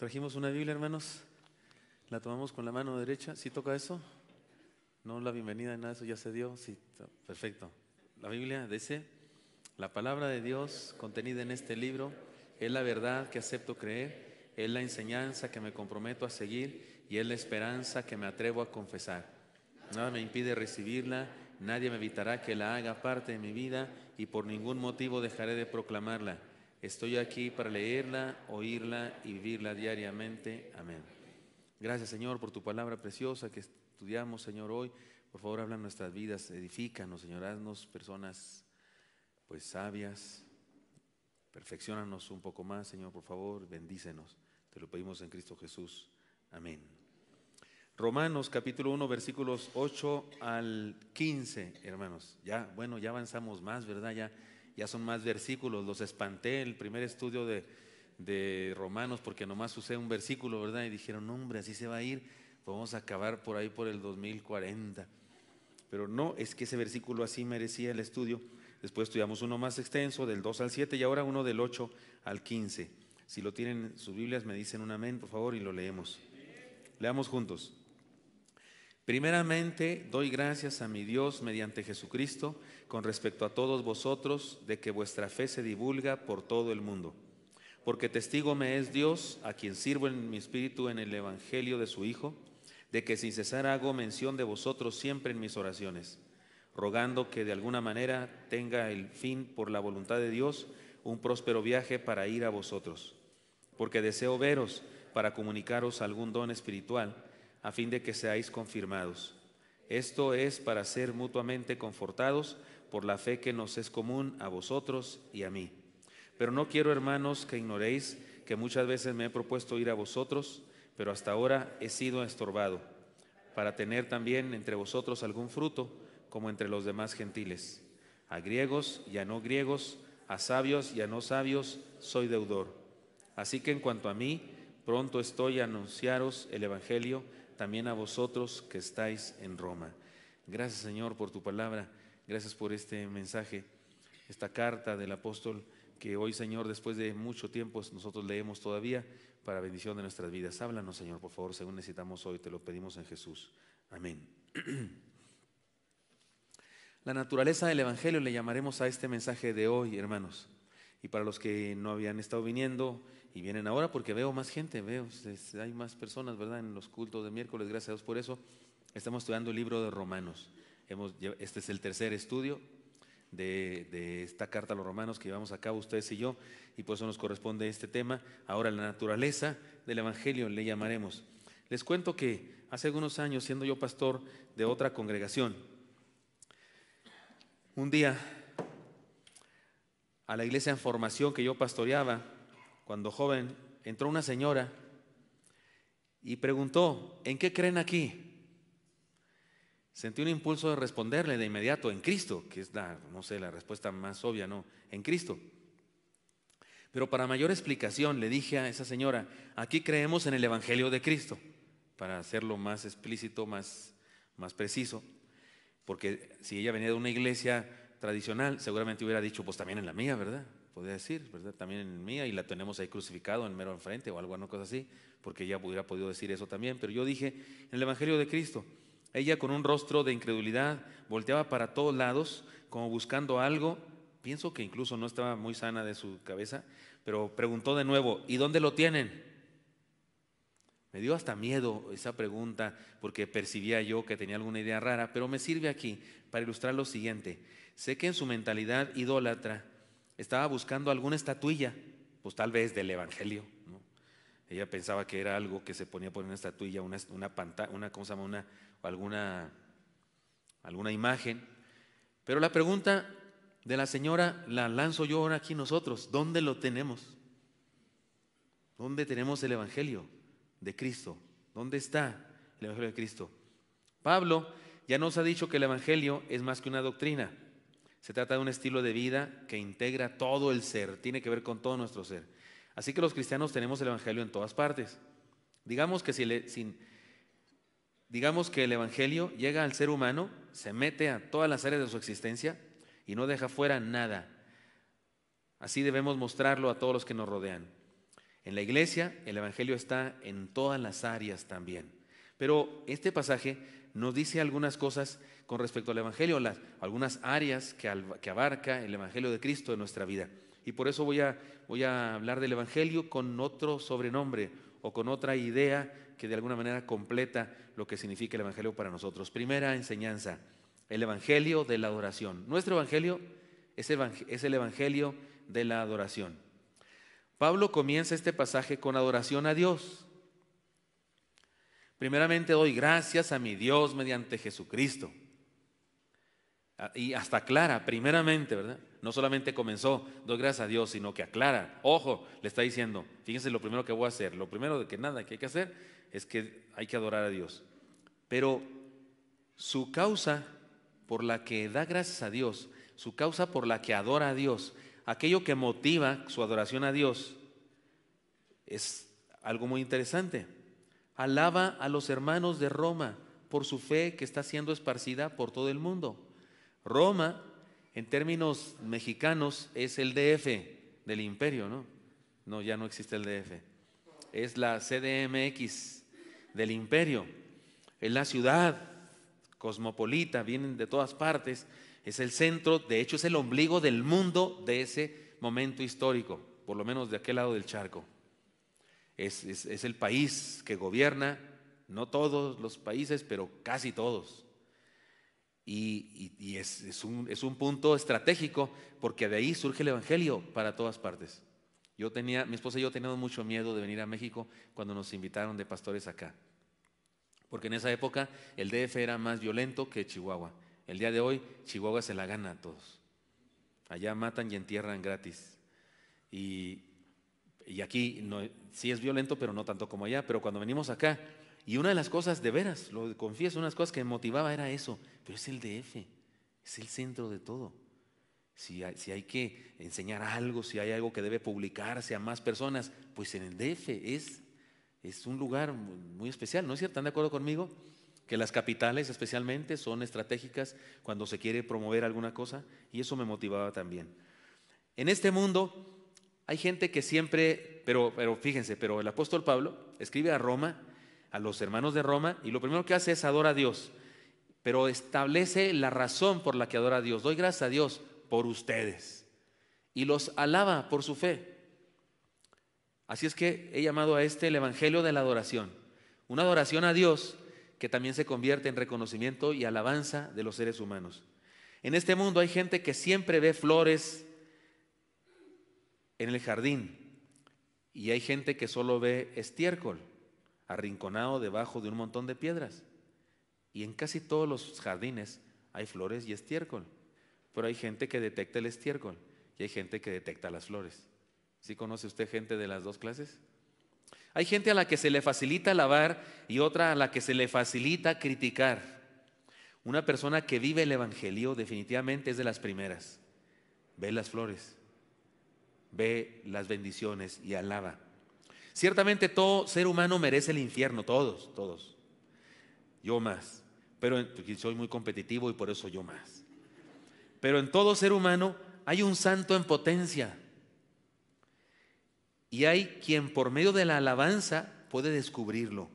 Trajimos una Biblia, hermanos. La tomamos con la mano derecha. ¿Sí toca eso? No, la bienvenida ni nada, eso ya se dio. Sí, perfecto. La Biblia dice: la palabra de Dios contenida en este libro es la verdad que acepto creer, es la enseñanza que me comprometo a seguir y es la esperanza que me atrevo a confesar. Nada me impide recibirla, nadie me evitará que la haga parte de mi vida y por ningún motivo dejaré de proclamarla. Estoy aquí para leerla, oírla y vivirla diariamente. Amén. Gracias, Señor, por tu palabra preciosa que estudiamos, Señor, hoy. Por favor, habla en nuestras vidas, edifícanos, Señor, haznos personas pues sabias, perfecciónanos un poco más, Señor, por favor, bendícenos. Te lo pedimos en Cristo Jesús. Amén. Romanos capítulo 1, versículos 8 al 15, hermanos. Ya avanzamos más, ¿verdad? Ya son más versículos. Los espanté el primer estudio de Romanos porque nomás usé un versículo, ¿verdad? Y dijeron, no, hombre, así se va a ir. Pues vamos a acabar por ahí por el 2040. Pero no, es que ese versículo así merecía el estudio. Después estudiamos uno más extenso, del 2 al 7, y ahora uno del 8 al 15. Si lo tienen en sus Biblias, me dicen un amén, por favor, y lo leemos. Leamos juntos. Primeramente, doy gracias a mi Dios mediante Jesucristo con respecto a todos vosotros de que vuestra fe se divulga por todo el mundo. Porque testigo me es Dios, a quien sirvo en mi espíritu en el evangelio de su Hijo, de que sin cesar hago mención de vosotros siempre en mis oraciones, rogando que de alguna manera tenga el fin por la voluntad de Dios un próspero viaje para ir a vosotros. Porque deseo veros para comunicaros algún don espiritual, a fin de que seáis confirmados. Esto es para ser mutuamente confortados por la fe que nos es común a vosotros y a mí. Pero no quiero, hermanos, que ignoréis que muchas veces me he propuesto ir a vosotros, pero hasta ahora he sido estorbado, para tener también entre vosotros algún fruto, como entre los demás gentiles. A griegos y a no griegos, a sabios y a no sabios, soy deudor. Así que en cuanto a mí, pronto estoy a anunciaros el evangelio también a vosotros que estáis en Roma. Gracias, Señor, por tu palabra. Gracias por este mensaje, esta carta del apóstol que hoy, Señor, después de mucho tiempo nosotros leemos todavía para bendición de nuestras vidas. Háblanos, Señor, por favor, según necesitamos hoy, te lo pedimos en Jesús. Amén. La naturaleza del evangelio le llamaremos a este mensaje de hoy, hermanos. Y para los que no habían estado viniendo y vienen ahora, porque veo más gente, hay más personas, ¿verdad? En los cultos de miércoles, gracias a Dios por eso. Estamos estudiando el libro de Romanos. Este es el tercer estudio de esta carta a los romanos que llevamos a cabo ustedes y yo, y por eso nos corresponde este tema. Ahora, la naturaleza del evangelio le llamaremos. Les cuento que hace algunos años, siendo yo pastor de otra congregación, un día a la iglesia en formación que yo pastoreaba, cuando joven, entró una señora y preguntó, ¿en qué creen aquí? Sentí un impulso de responderle de inmediato, en Cristo, que es la respuesta más obvia, no, en Cristo. Pero para mayor explicación le dije a esa señora, aquí creemos en el evangelio de Cristo, para hacerlo más explícito, más preciso, porque si ella venía de una iglesia tradicional, seguramente hubiera dicho, pues también en la mía, ¿verdad? Podría decir, ¿verdad? También en mía, y la tenemos ahí crucificado en mero enfrente o alguna cosa así, porque ella hubiera podido decir eso también. Pero yo dije, en el evangelio de Cristo. Ella, con un rostro de incredulidad, volteaba para todos lados como buscando algo. Pienso que incluso no estaba muy sana de su cabeza, pero preguntó de nuevo, ¿y dónde lo tienen? Me dio hasta miedo esa pregunta porque percibía yo que tenía alguna idea rara, pero me sirve aquí para ilustrar lo siguiente. Sé que en su mentalidad idólatra estaba buscando alguna estatuilla, pues tal vez del evangelio, ¿no? Ella pensaba que era algo que se ponía por una estatuilla, una pantalla, ¿cómo se llama? Alguna imagen. Pero la pregunta de la señora la lanzo yo ahora aquí nosotros. ¿Dónde lo tenemos? ¿Dónde tenemos el evangelio de Cristo? ¿Dónde está el evangelio de Cristo? Pablo ya nos ha dicho que el evangelio es más que una doctrina. Se trata de un estilo de vida que integra todo el ser, tiene que ver con todo nuestro ser. Así que los cristianos tenemos el evangelio en todas partes. Digamos que el evangelio llega al ser humano, se mete a todas las áreas de su existencia y no deja fuera nada. Así debemos mostrarlo a todos los que nos rodean. En la iglesia el Evangelio está en todas las áreas también. Pero este pasaje nos dice algunas cosas con respecto al Evangelio, algunas áreas que abarca el Evangelio de Cristo en nuestra vida. Y por eso voy a hablar del Evangelio con otro sobrenombre o con otra idea que de alguna manera completa lo que significa el Evangelio para nosotros. Primera enseñanza, el Evangelio de la adoración. Nuestro Evangelio es el Evangelio de la adoración. Pablo comienza este pasaje con adoración a Dios. Primeramente doy gracias a mi Dios mediante Jesucristo. Y hasta aclara, primeramente, ¿verdad? No solamente comenzó, doy gracias a Dios, sino que aclara. Ojo, le está diciendo, fíjense lo primero que voy a hacer. Lo primero de que nada que hay que hacer es que hay que adorar a Dios. Pero su causa por la que da gracias a Dios, su causa por la que adora a Dios, aquello que motiva su adoración a Dios, es algo muy interesante. Alaba a los hermanos de Roma por su fe que está siendo esparcida por todo el mundo. Roma, en términos mexicanos, es el DF del imperio, ¿no? No, ya no existe el DF. Es la CDMX del imperio. Es la ciudad cosmopolita, vienen de todas partes. Es el centro, de hecho es el ombligo del mundo de ese momento histórico, por lo menos de aquel lado del charco. Es el país que gobierna, no todos los países, pero casi todos. Y es un punto estratégico porque de ahí surge el Evangelio para todas partes. Mi esposa y yo teníamos mucho miedo de venir a México cuando nos invitaron de pastores acá. Porque en esa época el DF era más violento que Chihuahua. El día de hoy Chihuahua se la gana a todos. Allá matan y entierran gratis. Y aquí sí es violento, pero no tanto como allá. Pero cuando venimos acá, y una de las cosas, de veras, lo confieso, una de las cosas que me motivaba era eso. Pero es el DF, es el centro de todo. Si hay que enseñar algo, si hay algo que debe publicarse a más personas, pues en el DF es un lugar muy especial, ¿no es cierto? ¿Están de acuerdo conmigo? Que las capitales especialmente son estratégicas cuando se quiere promover alguna cosa, y eso me motivaba también. En este mundo hay gente que siempre, pero fíjense, pero el apóstol Pablo escribe a Roma, a los hermanos de Roma, y lo primero que hace es adora a Dios, pero establece la razón por la que adora a Dios. Doy gracias a Dios por ustedes, y los alaba por su fe. Así es que he llamado a el Evangelio de la adoración, una adoración a Dios que también se convierte en reconocimiento y alabanza de los seres humanos. En este mundo hay gente que siempre ve flores en el jardín y hay gente que solo ve estiércol arrinconado debajo de un montón de piedras. Y en casi todos los jardines hay flores y estiércol, pero hay gente que detecta el estiércol y hay gente que detecta las flores. ¿Sí conoce usted gente de las dos clases? Hay gente a la que se le facilita alabar y otra a la que se le facilita criticar. Una persona que vive el Evangelio definitivamente es de las primeras. Ve las flores, ve las bendiciones y alaba. Ciertamente todo ser humano merece el infierno, todos. Yo más, pero soy muy competitivo y por eso yo más. Pero en todo ser humano hay un santo en potencia. Y hay quien por medio de la alabanza puede descubrirlo.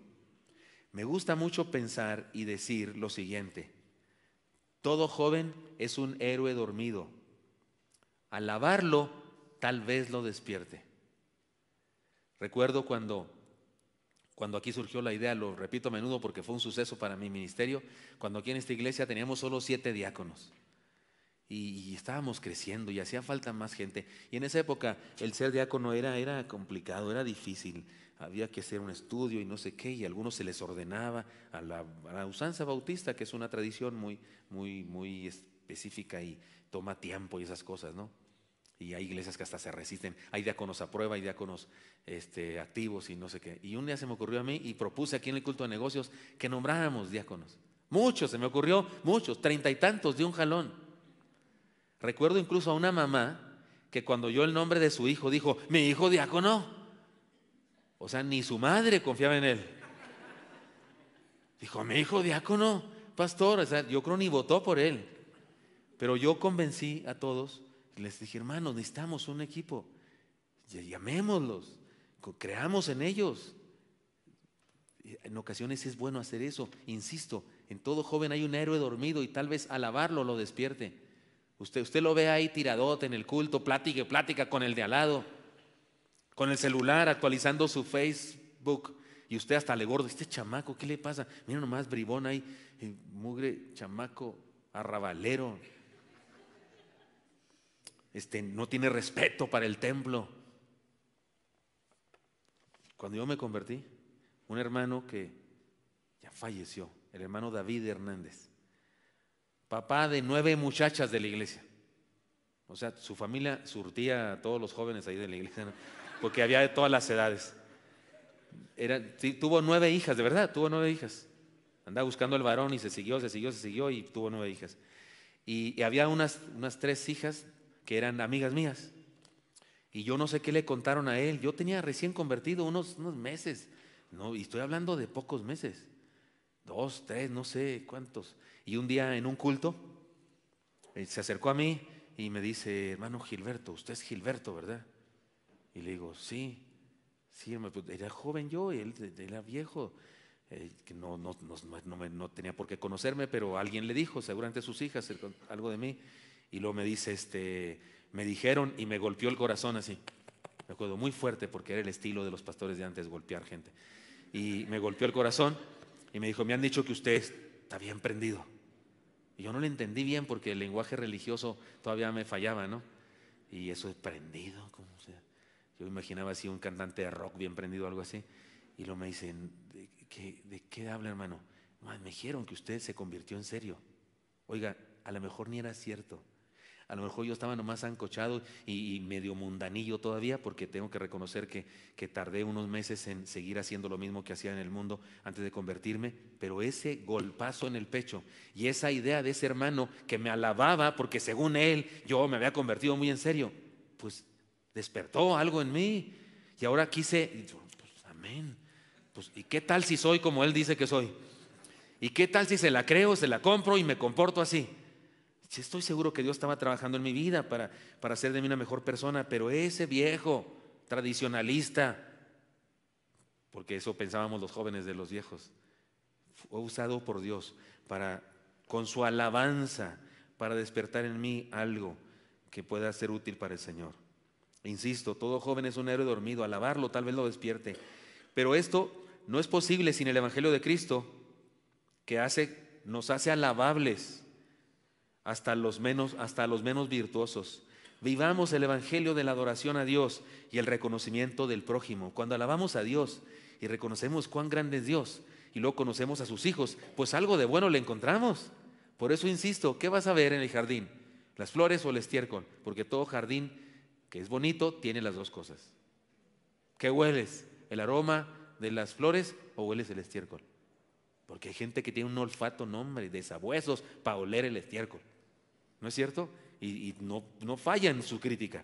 Me gusta mucho pensar y decir lo siguiente: todo joven es un héroe dormido. Alabarlo tal vez lo despierte. Recuerdo cuando aquí surgió la idea, lo repito a menudo porque fue un suceso para mi ministerio, cuando aquí en esta iglesia teníamos solo 7 diáconos. Y estábamos creciendo y hacía falta más gente. Y en esa época el ser diácono era complicado, era difícil. Había que hacer un estudio y no sé qué, y a algunos se les ordenaba a la usanza bautista, que es una tradición muy específica y toma tiempo y esas cosas, ¿no? Y hay iglesias que hasta se resisten. Hay diáconos a prueba, hay diáconos activos y no sé qué. Y un día se me ocurrió a mí y propuse aquí en el culto de negocios que nombráramos diáconos. Muchos, se me ocurrió, muchos, 30 y tantos de un jalón. Recuerdo incluso a una mamá que cuando oyó el nombre de su hijo dijo: mi hijo diácono. O sea, ni su madre confiaba en él. Dijo: mi hijo diácono, pastor. O sea, yo creo ni votó por él. Pero yo convencí a todos, les dije: hermanos, necesitamos un equipo, llamémoslos. Creamos en ellos. En ocasiones es bueno hacer eso. Insisto, en todo joven hay un héroe dormido y tal vez alabarlo lo despierte. Usted lo ve ahí tiradote en el culto, plática con el de al lado, con el celular actualizando su Facebook, y usted hasta le gordo, este chamaco, ¿qué le pasa? Mira nomás, bribón ahí, mugre chamaco, arrabalero, no tiene respeto para el templo. Cuando yo me convertí, un hermano que ya falleció, el hermano David Hernández, papá de 9 muchachas de la iglesia. O sea, su familia surtía a todos los jóvenes ahí de la iglesia, ¿no? Porque había de todas las edades. Sí, tuvo 9 hijas, de verdad, tuvo 9 hijas. Andaba buscando el varón y se siguió y tuvo 9 hijas. Y había unas 3 hijas que eran amigas mías. Y yo no sé qué le contaron a él. Yo tenía recién convertido unos meses. No, y estoy hablando de pocos meses. 2, 3, no sé cuántos. Y un día en un culto, se acercó a mí y me dice, hermano Gilberto, usted es Gilberto, ¿verdad? Y le digo, sí, pues era joven yo, él era viejo, que no tenía por qué conocerme, pero alguien le dijo, seguramente sus hijas, algo de mí. Y luego me dice, me dijeron, y me golpeó el corazón así. Me acuerdo muy fuerte porque era el estilo de los pastores de antes, golpear gente. Y me golpeó el corazón y me dijo, me han dicho que usted está bien prendido. Y yo no le entendí bien porque el lenguaje religioso todavía me fallaba, ¿no? Y eso es prendido, ¿cómo sea? Yo imaginaba así un cantante de rock bien prendido o algo así. Y luego me dicen, ¿de qué habla, hermano? Me dijeron que usted se convirtió en serio. Oiga, a lo mejor ni era cierto. A lo mejor yo estaba nomás ancochado y medio mundanillo todavía, porque tengo que reconocer que tardé unos meses en seguir haciendo lo mismo que hacía en el mundo antes de convertirme, pero ese golpazo en el pecho y esa idea de ese hermano que me alababa porque según él yo me había convertido muy en serio, pues despertó algo en mí y ahora quise, pues amén, pues ¿y qué tal si soy como él dice que soy? ¿Y qué tal si se la creo, se la compro y me comporto así? Estoy seguro que Dios estaba trabajando en mi vida para hacer de mí una mejor persona, pero ese viejo tradicionalista, porque eso pensábamos los jóvenes de los viejos, fue usado por Dios con su alabanza, para despertar en mí algo que pueda ser útil para el Señor. Insisto, todo joven es un héroe dormido, alabarlo tal vez lo despierte, pero esto no es posible sin el Evangelio de Cristo, que nos hace alabables hasta los menos virtuosos. Vivamos el evangelio de la adoración a Dios y el reconocimiento del prójimo. Cuando alabamos a Dios y reconocemos cuán grande es Dios y luego conocemos a sus hijos, pues algo de bueno le encontramos. Por eso insisto, ¿qué vas a ver en el jardín? ¿Las flores o el estiércol? Porque todo jardín que es bonito tiene las dos cosas. ¿Qué hueles? ¿El aroma de las flores o hueles el estiércol? Porque hay gente que tiene un olfato, nombre, de sabuesos para oler el estiércol. ¿No es cierto? Y no falla en su crítica.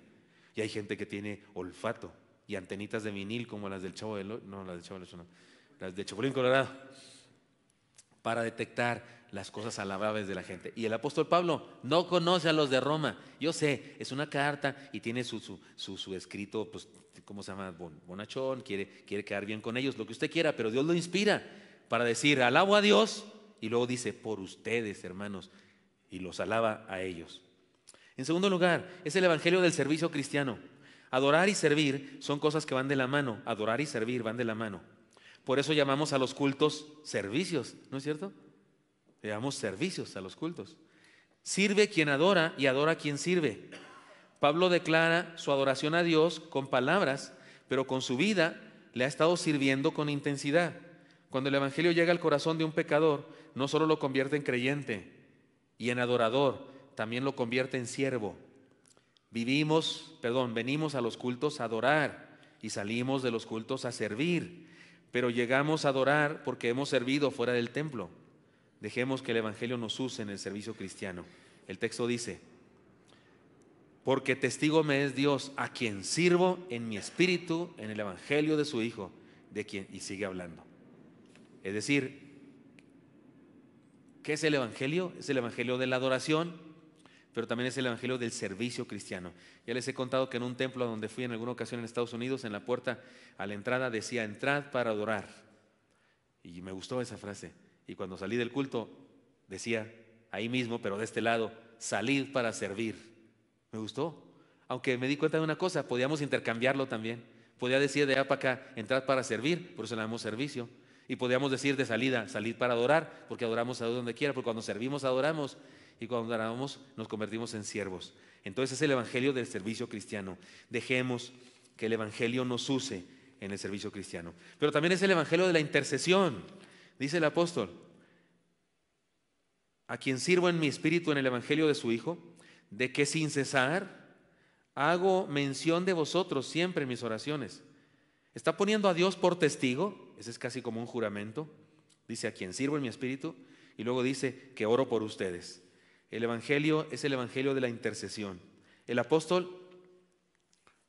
Y hay gente que tiene olfato y antenitas de vinil como las del Chavo del Ocho, no, las del Chavo del Ocho no, las de Chapulín Colorado, para detectar las cosas alabables de la gente. Y el apóstol Pablo no conoce a los de Roma. Yo sé, es una carta y tiene su escrito, pues, ¿cómo se llama? Bonachón, quiere quedar bien con ellos, lo que usted quiera, pero Dios lo inspira para decir, alabo a Dios, y luego dice, por ustedes, hermanos, y los alaba a ellos. En segundo lugar, es el evangelio del servicio cristiano. Adorar y servir son cosas que van de la mano. Adorar y servir van de la mano. Por eso llamamos a los cultos servicios, ¿no es cierto? Le llamamos servicios a los cultos. Sirve quien adora y adora quien sirve. Pablo declara su adoración a Dios con palabras, pero con su vida le ha estado sirviendo con intensidad. Cuando el evangelio llega al corazón de un pecador, no solo lo convierte en creyente y en adorador, también lo convierte en siervo. Venimos a los cultos a adorar y salimos de los cultos a servir, pero llegamos a adorar porque hemos servido fuera del templo. Dejemos que el evangelio nos use en el servicio cristiano. El texto dice, porque testigo me es Dios, a quien sirvo en mi espíritu, en el evangelio de su Hijo, y sigue hablando. Es decir, ¿qué es el evangelio? Es el evangelio de la adoración, pero también es el evangelio del servicio cristiano. Ya les he contado que en un templo donde fui en alguna ocasión en Estados Unidos, en la puerta a la entrada decía: entrad para adorar. Y me gustó esa frase. Y cuando salí del culto decía ahí mismo, pero de este lado: salid para servir. Me gustó. Aunque me di cuenta de una cosa, podíamos intercambiarlo también. Podía decir de allá para acá: entrad para servir, por eso le damos servicio. Y podíamos decir de salida: salid para adorar, porque adoramos a Dios donde quiera, porque cuando servimos adoramos, y cuando adoramos nos convertimos en siervos. Entonces es el evangelio del servicio cristiano. Dejemos que el evangelio nos use en el servicio cristiano. Pero también es el evangelio de la intercesión. Dice el apóstol: a quien sirvo en mi espíritu en el evangelio de su Hijo, de que sin cesar hago mención de vosotros siempre en mis oraciones. Está poniendo a Dios por testigo. Ese es casi como un juramento. Dice: a quien sirvo en mi espíritu, y luego dice que oro por ustedes. El evangelio es el evangelio de la intercesión. El apóstol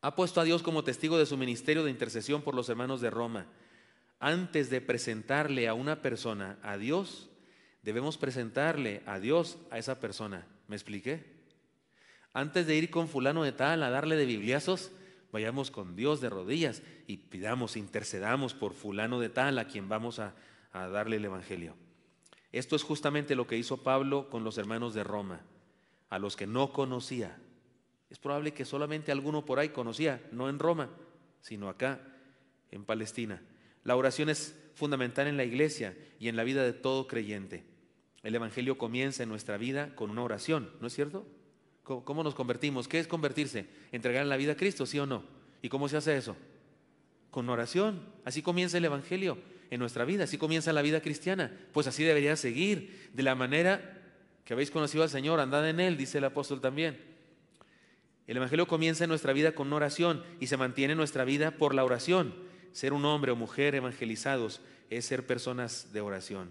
ha puesto a Dios como testigo de su ministerio de intercesión por los hermanos de Roma. Antes de presentarle a una persona a Dios, debemos presentarle a Dios a esa persona. ¿Me expliqué? Antes de ir con fulano de tal a darle de bibliazos, vayamos con Dios de rodillas y pidamos, intercedamos por fulano de tal a quien vamos a darle el evangelio. Esto es justamente lo que hizo Pablo con los hermanos de Roma, a los que no conocía. Es probable que solamente alguno por ahí conocía, no en Roma, sino acá, en Palestina. La oración es fundamental en la iglesia y en la vida de todo creyente. El evangelio comienza en nuestra vida con una oración, ¿no es cierto? ¿Cómo nos convertimos? ¿Qué es convertirse? ¿Entregar la vida a Cristo, sí o no? ¿Y cómo se hace eso? Con oración. Así comienza el evangelio en nuestra vida, así comienza la vida cristiana. Pues así debería seguir, de la manera que habéis conocido al Señor, andad en Él, dice el apóstol también. El evangelio comienza en nuestra vida con una oración y se mantiene en nuestra vida por la oración. Ser un hombre o mujer evangelizados es ser personas de oración.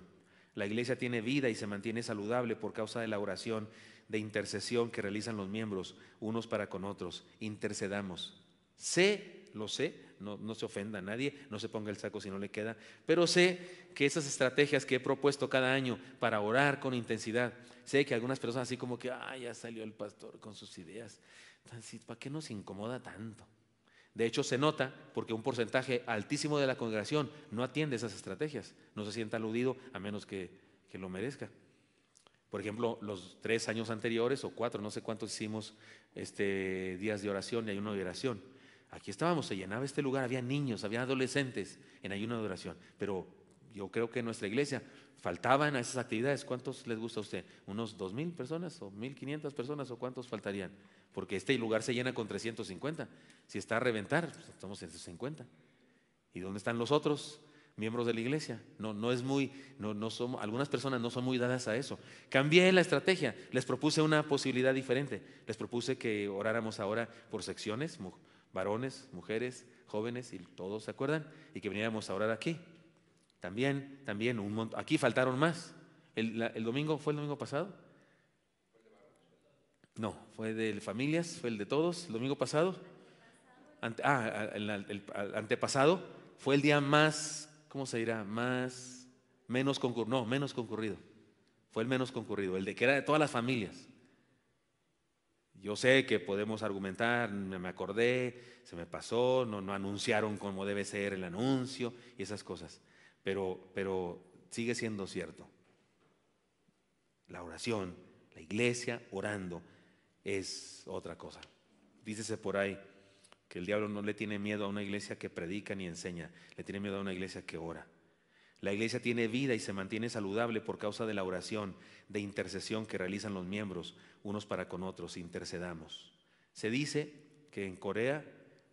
La iglesia tiene vida y se mantiene saludable por causa de la oración de intercesión que realizan los miembros unos para con otros. Intercedamos. Lo sé, no se ofenda a nadie, no se ponga el saco si no le queda, pero sé que esas estrategias que he propuesto cada año para orar con intensidad, sé que algunas personas así como que: ya salió el pastor con sus ideas, ¿para qué nos incomoda tanto? De hecho se nota porque un porcentaje altísimo de la congregación no atiende esas estrategias, no se sienta aludido a menos que lo merezca. Por ejemplo, los 3 años anteriores o 4, no sé cuántos hicimos días de oración y ayuno de oración. Aquí estábamos, se llenaba este lugar, había niños, había adolescentes en ayuno de oración, pero yo creo que en nuestra iglesia faltaban a esas actividades. ¿Cuántos les gusta a usted? ¿Unos 2,000 personas o 1,500 personas o cuántos faltarían? Porque este lugar se llena con 350. Si está a reventar, pues estamos en 50. ¿Y dónde están los otros miembros de la iglesia? No es muy, no somos, algunas personas no son muy dadas a eso. Cambié la estrategia, les propuse una posibilidad diferente. Les propuse que oráramos ahora por secciones, varones, mujeres, jóvenes, y todos se acuerdan, y que viniéramos a orar aquí. También aquí faltaron más. ¿El domingo fue el domingo pasado? No, fue de familias, fue el de todos, el domingo pasado. El antepasado fue el día más, ¿cómo se dirá? Menos concurrido. Fue el menos concurrido, el de que era de todas las familias. Yo sé que podemos argumentar: me acordé, se me pasó, no anunciaron como debe ser el anuncio y esas cosas, pero sigue siendo cierto. La oración, la iglesia orando es otra cosa. Dícese por ahí que el diablo no le tiene miedo a una iglesia que predica ni enseña, le tiene miedo a una iglesia que ora. La iglesia tiene vida y se mantiene saludable por causa de la oración de intercesión que realizan los miembros unos para con otros. Intercedamos. Se dice que en Corea,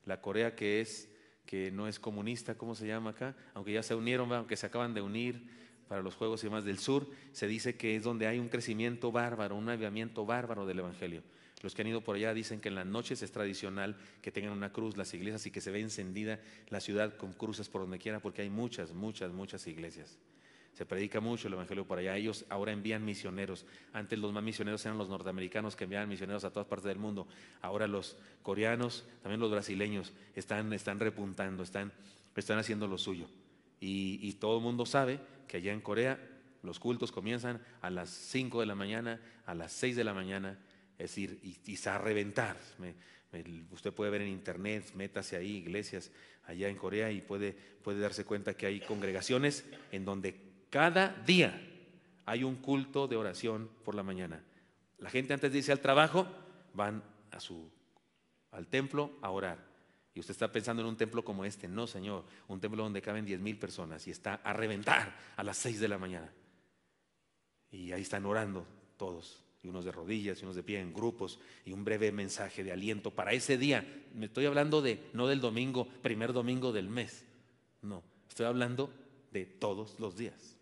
la Corea que no es comunista, ¿cómo se llama acá? Aunque ya se unieron, aunque se acaban de unir para los Juegos y demás del Sur, se dice que es donde hay un crecimiento bárbaro, un avivamiento bárbaro del evangelio. Los que han ido por allá dicen que en las noches es tradicional que tengan una cruz las iglesias y que se ve encendida la ciudad con cruces por donde quiera, porque hay muchas iglesias. Se predica mucho el evangelio por allá. Ellos ahora envían misioneros. Antes los más misioneros eran los norteamericanos, que enviaban misioneros a todas partes del mundo. Ahora los coreanos, también los brasileños, están repuntando, están haciendo lo suyo. Y todo el mundo sabe que allá en Corea los cultos comienzan a las 5 de la mañana, a las 6 de la mañana. es decir, y a reventar. Usted puede ver en internet, métase ahí, iglesias allá en Corea, y puede darse cuenta que hay congregaciones en donde cada día hay un culto de oración por la mañana. La gente antes de irse al trabajo van al templo a orar. Y usted está pensando en un templo como este. No, Señor, un templo donde caben 10,000 personas y está a reventar a las 6 de la mañana. Y ahí están orando todos, y unos de rodillas y unos de pie en grupos, y un breve mensaje de aliento para ese día. Me estoy hablando no del domingo, primer domingo del mes. No, estoy hablando de todos los días.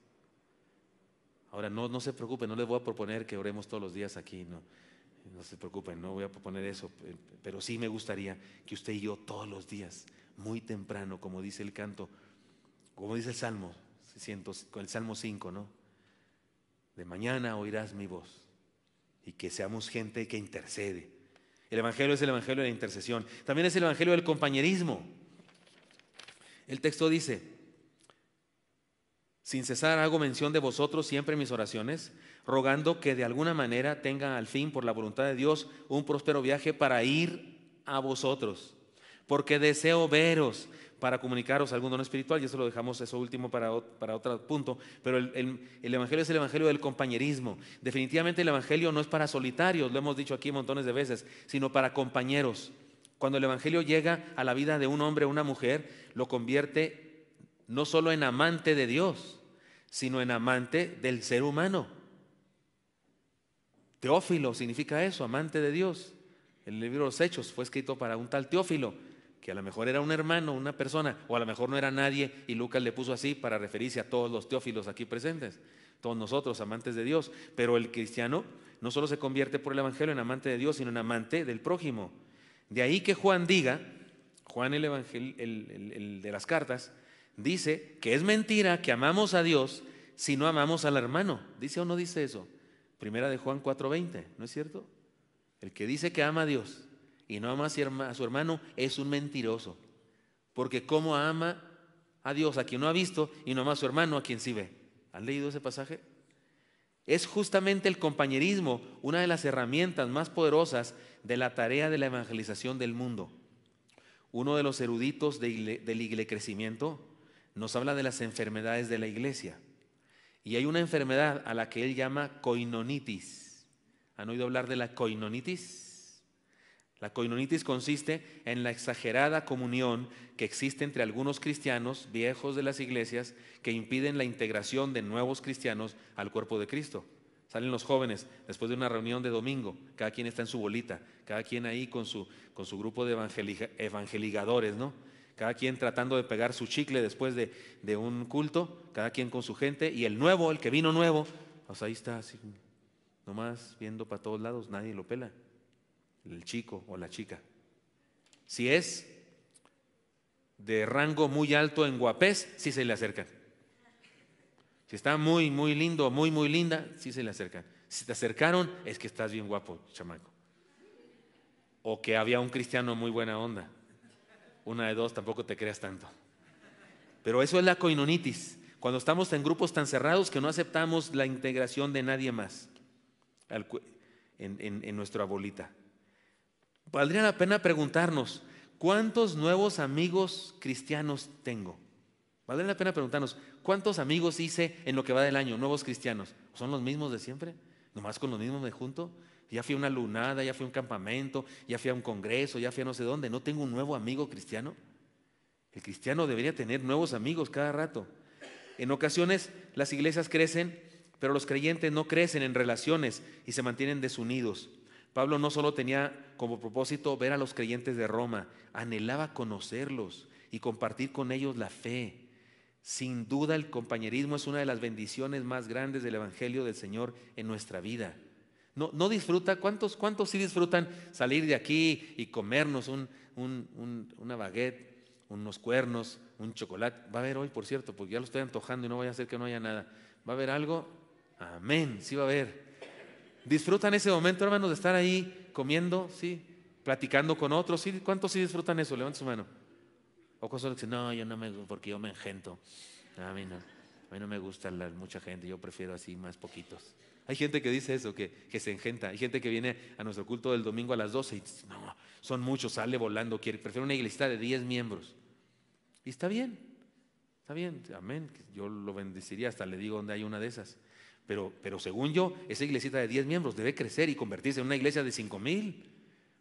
Ahora no se preocupen, no les voy a proponer que oremos todos los días aquí, no se preocupen, no voy a proponer eso, pero sí me gustaría que usted y yo todos los días, muy temprano, como dice el canto, como dice el Salmo, con el Salmo 5, ¿no? De mañana oirás mi voz, y que seamos gente que intercede. El evangelio es el evangelio de la intercesión. También es el evangelio del compañerismo. El texto dice: sin cesar hago mención de vosotros siempre en mis oraciones, rogando que de alguna manera tenga al fin, por la voluntad de Dios, un próspero viaje para ir a vosotros, porque deseo veros para comunicaros algún don espiritual. Y eso lo dejamos, eso último, para otro punto. Pero el evangelio es el evangelio del compañerismo. Definitivamente el evangelio no es para solitarios, lo hemos dicho aquí montones de veces, sino para compañeros. Cuando el evangelio llega a la vida de un hombre o una mujer, lo convierte no solo en amante de Dios, sino en amante del ser humano. Teófilo significa eso, amante de Dios. El libro de los Hechos fue escrito para un tal Teófilo, que a lo mejor era un hermano, una persona, o a lo mejor no era nadie, y Lucas le puso así para referirse a todos los Teófilos aquí presentes, todos nosotros amantes de Dios. Pero el cristiano no solo se convierte por el evangelio en amante de Dios, sino en amante del prójimo. De ahí que Juan diga, Juan el de las cartas, dice que es mentira que amamos a Dios si no amamos al hermano. ¿Dice o no dice eso? Primera de Juan 4:20, ¿no es cierto? El que dice que ama a Dios y no ama a su hermano es un mentiroso. Porque ¿cómo ama a Dios a quien no ha visto y no ama a su hermano a quien sí ve? ¿Han leído ese pasaje? Es justamente el compañerismo una de las herramientas más poderosas de la tarea de la evangelización del mundo. Uno de los eruditos del iglecrecimiento nos habla de las enfermedades de la iglesia. Y hay una enfermedad a la que él llama koinonitis. ¿Han oído hablar de la koinonitis? La koinonitis consiste en la exagerada comunión que existe entre algunos cristianos viejos de las iglesias que impiden la integración de nuevos cristianos al cuerpo de Cristo. Salen los jóvenes después de una reunión de domingo, cada quien está en su bolita, cada quien ahí con su grupo de evangeligadores, ¿no? Cada quien tratando de pegar su chicle después de un culto, cada quien con su gente, y el nuevo, el que vino nuevo, pues ahí está así, nomás viendo para todos lados, nadie lo pela, el chico o la chica. Si es de rango muy alto en guapés, sí se le acercan. Si está muy, muy lindo, muy, muy linda, sí se le acercan. Si te acercaron, es que estás bien guapo, chamaco. O que había un cristiano muy buena onda. Una de dos, tampoco te creas tanto. Pero eso es la koinonitis. Cuando estamos en grupos tan cerrados que no aceptamos la integración de nadie más en nuestra bolita. Valdría la pena preguntarnos, ¿cuántos nuevos amigos cristianos tengo? Valdría la pena preguntarnos, ¿cuántos amigos hice en lo que va del año, nuevos cristianos? ¿Son los mismos de siempre? ¿Nomás con los mismos me junto? Ya fui a una lunada, ya fui a un campamento, ya fui a un congreso, ya fui a no sé dónde. ¿No tengo un nuevo amigo cristiano? El cristiano debería tener nuevos amigos cada rato. En ocasiones las iglesias crecen, pero los creyentes no crecen en relaciones y se mantienen desunidos. Pablo no solo tenía como propósito ver a los creyentes de Roma, anhelaba conocerlos y compartir con ellos la fe. Sin duda el compañerismo es una de las bendiciones más grandes del Evangelio del Señor en nuestra vida. No disfruta, ¿cuántos sí disfrutan salir de aquí y comernos una baguette, unos cuernos, un chocolate? Va a haber hoy, por cierto, porque ya lo estoy antojando y no vaya a ser que no haya nada. ¿Va a haber algo? Amén, sí va a haber. ¿Disfrutan ese momento, hermanos, de estar ahí comiendo, sí, platicando con otros? ¿Sí? ¿Cuántos sí disfrutan eso? Levanten su mano. O cosas que dicen, no, yo no porque yo me engento. A mí no me gusta mucha gente, yo prefiero así más poquitos. Hay gente que dice eso, que se engenta. Hay gente que viene a nuestro culto del domingo a las 12 y dice, no, son muchos, sale volando, prefiere una iglesia de 10 miembros. Y está bien, amén. Yo lo bendeciría, hasta le digo dónde hay una de esas. Pero según yo, esa iglesita de 10 miembros debe crecer y convertirse en una iglesia de 5,000.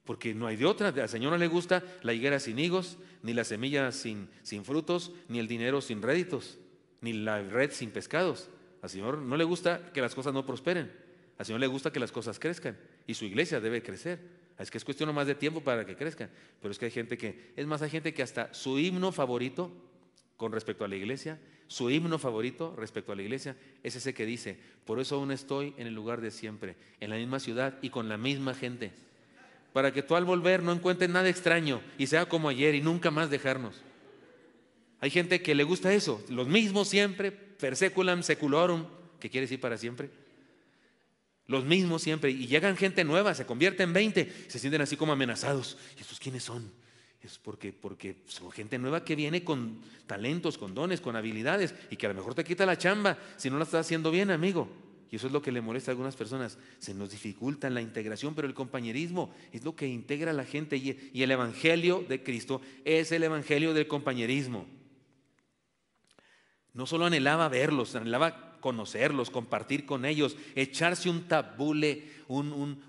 Porque no hay de otra. Al Señor no le gusta la higuera sin higos, ni la semilla sin frutos, ni el dinero sin réditos, ni la red sin pescados. Al Señor no le gusta que las cosas no prosperen. Al Señor le gusta que las cosas crezcan. Y su iglesia debe crecer. Es que es cuestión nomás de tiempo para que crezcan. Pero es que hay gente que hasta su himno favorito con respecto a la iglesia, su himno favorito respecto a la iglesia es ese que dice: por eso aún estoy en el lugar de siempre, en la misma ciudad y con la misma gente, para que tú al volver no encuentres nada extraño y sea como ayer y nunca más dejarnos. Hay gente que le gusta eso, los mismos siempre, per seculam seculorum, que quiere decir para siempre. Los mismos siempre, y llegan gente nueva, se convierten en 20, se sienten así como amenazados. ¿Y estos quiénes son? Es porque son gente nueva que viene con talentos, con dones, con habilidades, y que a lo mejor te quita la chamba si no la estás haciendo bien, amigo. Y eso es lo que le molesta a algunas personas. Se nos dificulta la integración, pero el compañerismo es lo que integra a la gente, y el evangelio de Cristo es el evangelio del compañerismo. No solo anhelaba verlos, anhelaba conocerlos, compartir con ellos, echarse un tabule, un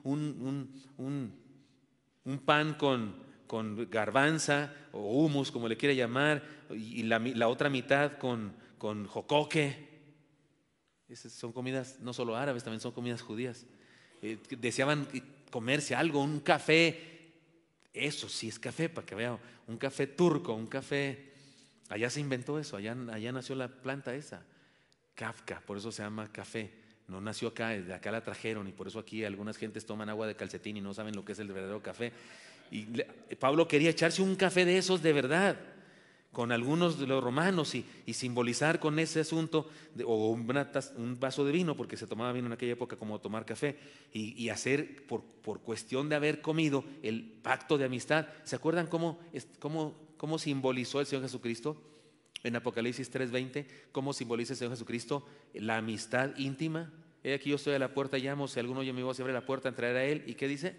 pan con garbanza o humus, como le quiere llamar, y la otra mitad con jocoque. Esas son comidas no solo árabes, también son comidas judías. Deseaban comerse algo, un café. Eso sí es café, para que vean, un café turco, un café. Allá se inventó eso, allá nació la planta esa, Kafka, por eso se llama café. No nació acá, de acá la trajeron, y por eso aquí algunas gentes toman agua de calcetín y no saben lo que es el verdadero café. Y Pablo quería echarse un café de esos de verdad, con algunos de los romanos, y simbolizar con ese asunto, o un vaso de vino, porque se tomaba vino en aquella época como tomar café, y hacer por cuestión de haber comido el pacto de amistad. ¿Se acuerdan cómo simbolizó el Señor Jesucristo en Apocalipsis 3:20? ¿Cómo simboliza el Señor Jesucristo la amistad íntima? Aquí yo estoy a la puerta, llamo, si alguno oye mi voz y abre la puerta, entraré a él. ¿Y qué dice?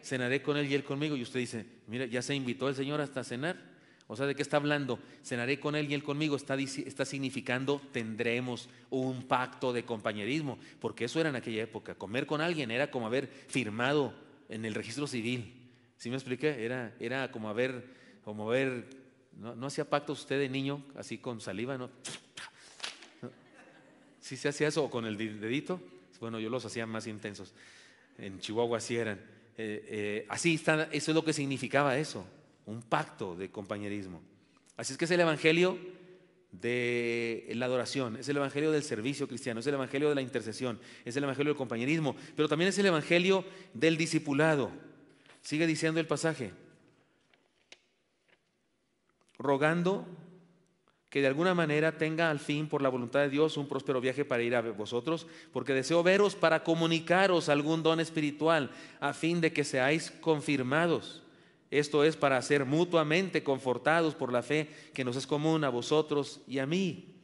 Cenaré con él y él conmigo. Y usted dice, mira, ya se invitó el Señor hasta cenar. O sea, ¿de qué está hablando? Cenaré con él y él conmigo. Está significando tendremos un pacto de compañerismo, porque eso era en aquella época. Comer con alguien era como haber firmado en el registro civil. ¿Sí me expliqué? Era como haber, no hacía pacto usted de niño así con saliva, ¿no? ¿Sí se hacía eso? ¿O con el dedito? Bueno, yo los hacía más intensos. En Chihuahua así eran. Así está, eso es lo que significaba eso, un pacto de compañerismo. Así es que es el evangelio de la adoración, es el evangelio del servicio cristiano, es el evangelio de la intercesión, es el evangelio del compañerismo, pero también es el evangelio del discipulado. Sigue diciendo el pasaje: rogando que de alguna manera tenga al fin, por la voluntad de Dios, un próspero viaje para ir a vosotros, porque deseo veros para comunicaros algún don espiritual, a fin de que seáis confirmados. Esto es, para ser mutuamente confortados por la fe que nos es común a vosotros y a mí.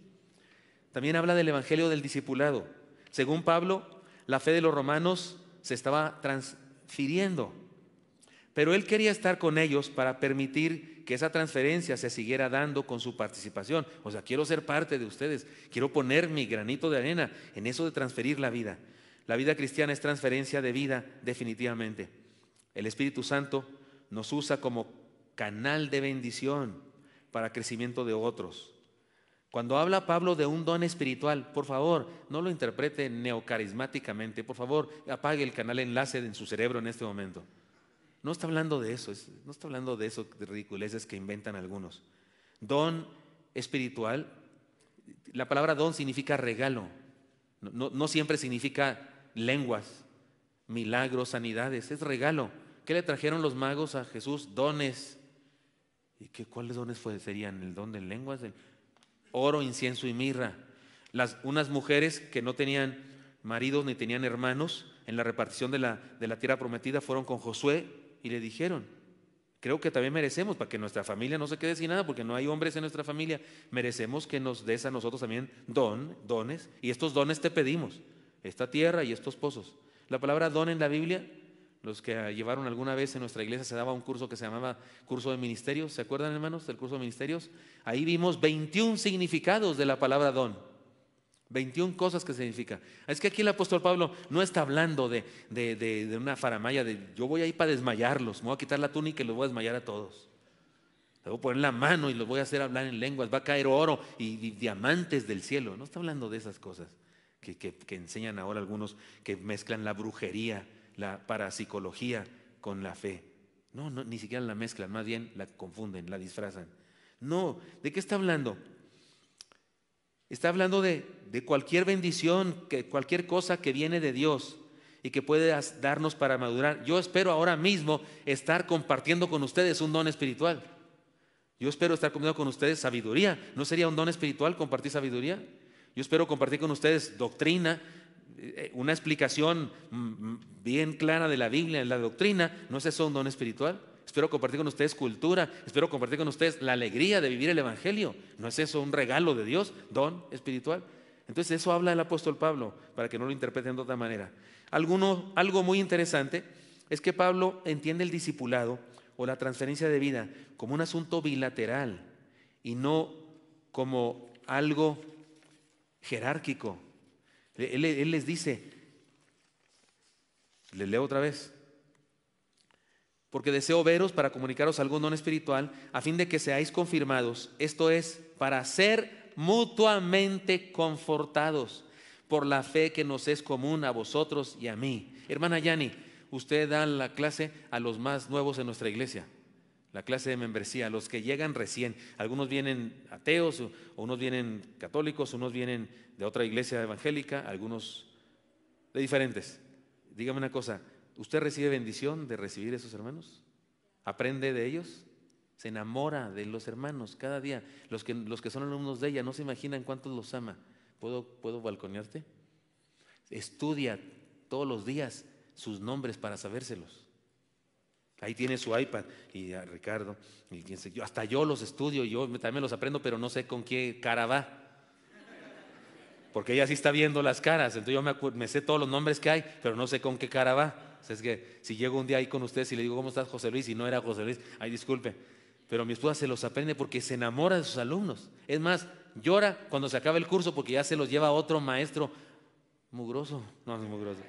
También habla del evangelio del discipulado. Según Pablo, la fe de los romanos se estaba transfiriendo, pero él quería estar con ellos para permitir que esa transferencia se siguiera dando con su participación. O sea, quiero ser parte de ustedes, quiero poner mi granito de arena en eso de transferir la vida. La vida cristiana es transferencia de vida, definitivamente. El Espíritu Santo nos usa como canal de bendición para crecimiento de otros. Cuando habla Pablo de un don espiritual, por favor, no lo interprete neocarismáticamente. Por favor, apague el canal enlace en su cerebro en este momento. No está hablando de eso, no está hablando de eso, de ridiculeces que inventan algunos. Don espiritual, la palabra don significa regalo, no siempre significa lenguas, milagros, sanidades, es regalo. ¿Qué le trajeron los magos a Jesús? Dones. ¿Y cuáles dones serían? El don de lenguas, del oro, incienso y mirra. Unas mujeres que no tenían maridos ni tenían hermanos en la repartición de la tierra prometida fueron con Josué y le dijeron: creo que también merecemos, para que nuestra familia no se quede sin nada, porque no hay hombres en nuestra familia, merecemos que nos des a nosotros también dones, y estos dones te pedimos. esta tierra y estos pozos. La palabra don en la Biblia, los que llevaron alguna vez en nuestra iglesia, se daba un curso que se llamaba curso de ministerios. ¿Se acuerdan, hermanos, del curso de ministerios? Ahí vimos 21 significados de la palabra don. 21 cosas que significa. Es que aquí el apóstol Pablo no está hablando de una faramaya de yo voy a ir para desmayarlos, me voy a quitar la túnica y los voy a desmayar a todos. Le voy a poner la mano y los voy a hacer hablar en lenguas, va a caer oro y diamantes del cielo. No está hablando de esas cosas que enseñan ahora algunos que mezclan la brujería, la parapsicología con la fe. No, ni siquiera la mezclan, más bien la confunden, la disfrazan. No, ¿de qué está hablando? Está hablando de cualquier bendición, cualquier cosa que viene de Dios y que puede darnos para madurar. Yo espero ahora mismo estar compartiendo con ustedes un don espiritual. Yo espero estar compartiendo con ustedes sabiduría. ¿No sería un don espiritual compartir sabiduría? Yo espero compartir con ustedes doctrina, una explicación bien clara de la Biblia, la doctrina. ¿No es eso un don espiritual? Espero compartir con ustedes cultura, espero compartir con ustedes la alegría de vivir el Evangelio. ¿No es eso un regalo de Dios, don espiritual? Entonces eso habla el apóstol Pablo, para que no lo interpreten de otra manera. Algo muy interesante es que Pablo entiende el discipulado o la transferencia de vida como un asunto bilateral y no como algo jerárquico. Él les dice, les leo otra vez, porque deseo veros para comunicaros algún don espiritual, a fin de que seáis confirmados, esto es, para ser mutuamente confortados por la fe que nos es común a vosotros y a mí. Hermana Yani, usted da la clase a los más nuevos en nuestra iglesia, la clase de membresía, a los que llegan recién. Algunos vienen ateos, o unos vienen católicos, unos vienen de otra iglesia evangélica, algunos de diferentes. Dígame una cosa, ¿usted recibe bendición de recibir a esos hermanos? ¿Aprende de ellos? Se enamora de los hermanos cada día. Los que son alumnos de ella no se imaginan cuántos los ama. ¿Puedo balconearte? Estudia todos los días sus nombres para sabérselos. Ahí tiene su iPad y a Ricardo, y hasta yo los estudio, yo también los aprendo, pero no sé con qué cara va. Porque ella sí está viendo las caras, entonces yo me sé todos los nombres que hay, pero no sé con qué cara va. O sea, es que si llego un día ahí con ustedes y le digo, ¿cómo estás, José Luis? Y no era José Luis, ay, disculpe. Pero mi esposa se los aprende porque se enamora de sus alumnos. Es más, llora cuando se acaba el curso porque ya se los lleva otro maestro mugroso. No, no es mugroso.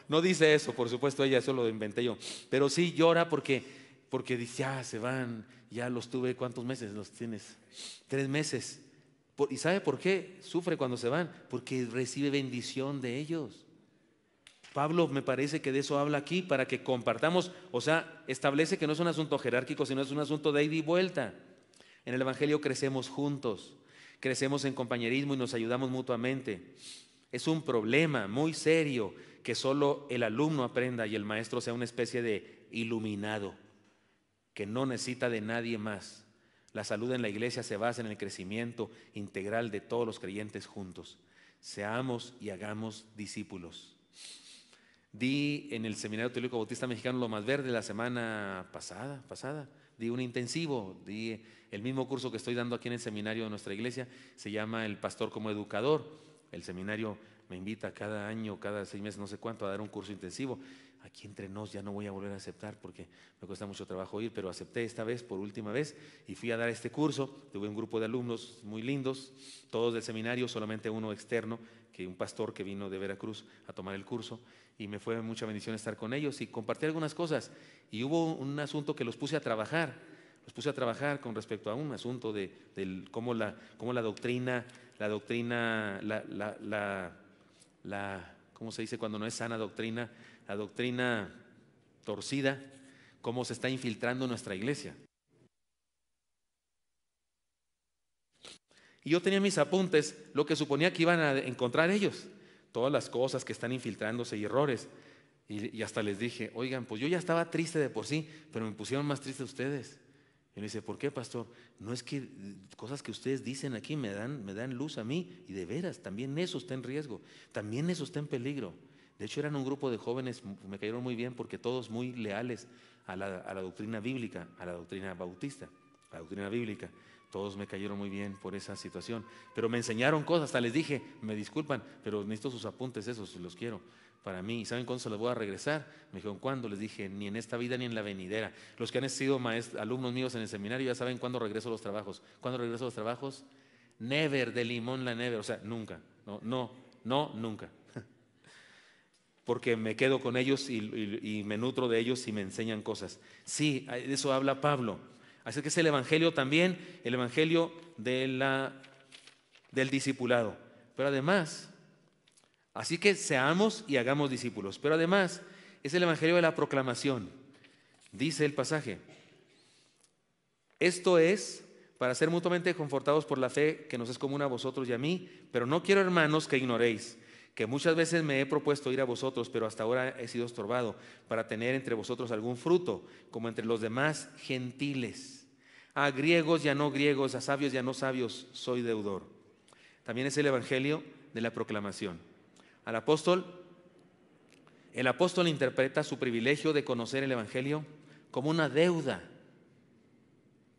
No dice eso, por supuesto, ella, eso lo inventé yo. Pero sí llora porque dice, ya se van, ya los tuve, ¿cuántos meses los tienes? 3 meses. ¿Y sabe por qué sufre cuando se van? Porque recibe bendición de ellos. Pablo me parece que de eso habla aquí, para que compartamos, o sea, establece que no es un asunto jerárquico, sino es un asunto de ida y vuelta. En el Evangelio crecemos juntos, crecemos en compañerismo y nos ayudamos mutuamente. Es un problema muy serio que solo el alumno aprenda y el maestro sea una especie de iluminado, que no necesita de nadie más. La salud en la iglesia se basa en el crecimiento integral de todos los creyentes juntos. Seamos y hagamos discípulos. Di en el Seminario Teológico Bautista Mexicano Lomas Verdes la semana pasada, di un intensivo, di el mismo curso que estoy dando aquí en el seminario de nuestra iglesia, se llama El Pastor como Educador. El seminario me invita cada año, cada 6 meses, no sé cuánto, a dar un curso intensivo. Aquí entre nos ya no voy a volver a aceptar porque me cuesta mucho trabajo ir, pero acepté esta vez, por última vez, y fui a dar este curso. Tuve un grupo de alumnos muy lindos, todos del seminario, solamente uno externo, que un pastor que vino de Veracruz a tomar el curso, y me fue mucha bendición estar con ellos y compartir algunas cosas. Y hubo un asunto que los puse a trabajar con respecto a un asunto de cómo la doctrina, ¿cómo se dice cuando no es sana doctrina? La doctrina torcida, cómo se está infiltrando en nuestra iglesia. Y yo tenía mis apuntes, lo que suponía que iban a encontrar ellos, todas las cosas que están infiltrándose y errores. Y hasta les dije, oigan, pues yo ya estaba triste de por sí, pero me pusieron más triste ustedes. Y me dice, ¿por qué, pastor? No es que cosas que ustedes dicen aquí me dan luz a mí, y de veras, también eso está en riesgo, también eso está en peligro. De hecho, eran un grupo de jóvenes, me cayeron muy bien porque todos muy leales a la doctrina bíblica, a la doctrina bautista, a la doctrina bíblica. Todos me cayeron muy bien por esa situación, pero me enseñaron cosas. Hasta les dije, me disculpan, pero necesito sus apuntes, esos los quiero para mí. ¿Y saben cuándo se los voy a regresar? Me dijeron, ¿cuándo? Les dije, ni en esta vida ni en la venidera. Los que han sido alumnos míos en el seminario ya saben cuándo regreso los trabajos. ¿Cuándo regreso los trabajos? Never, de limón la never, o sea, nunca. No, nunca. Porque me quedo con ellos y me nutro de ellos y me enseñan cosas. Sí, de eso habla Pablo. Así que es el evangelio también, el evangelio del discipulado. Pero además, así que seamos y hagamos discípulos. Pero además, es el evangelio de la proclamación. Dice el pasaje: esto es para ser mutuamente confortados por la fe que nos es común a vosotros y a mí. Pero no quiero, hermanos, que ignoréis que muchas veces me he propuesto ir a vosotros, pero hasta ahora he sido estorbado, para tener entre vosotros algún fruto, como entre los demás gentiles. A griegos y a no griegos, a sabios y a no sabios, soy deudor. También es el evangelio de la proclamación. El apóstol interpreta su privilegio de conocer el evangelio como una deuda